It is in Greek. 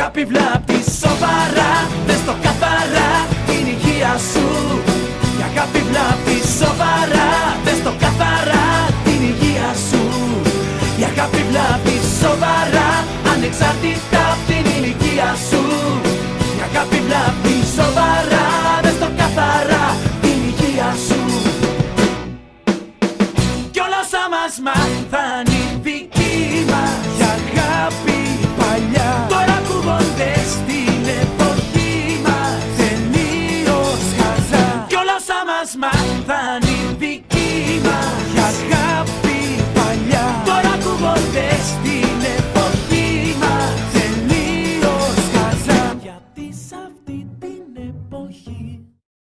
αγάπη βλάπτει σοβαρά, δες το καθαρά την υγεία σου. Η αγάπη βλάπτει σοβαρά, δες το καθαρά την υγεία σου. Η αγάπη βλάπτει σοβαρά, ανεξάρτητα απ' την ηλικία σου. Η αγάπη βλάπτει σοβαρά, δες το καθαρά την υγεία σου. Κι όλα όσα μας μάθαν οι δικοί μας για αγάπη παλιά, τώρα ακούγονται στην εποχή μας τελείως χαζά. Κι όλα όσα μας μάθαν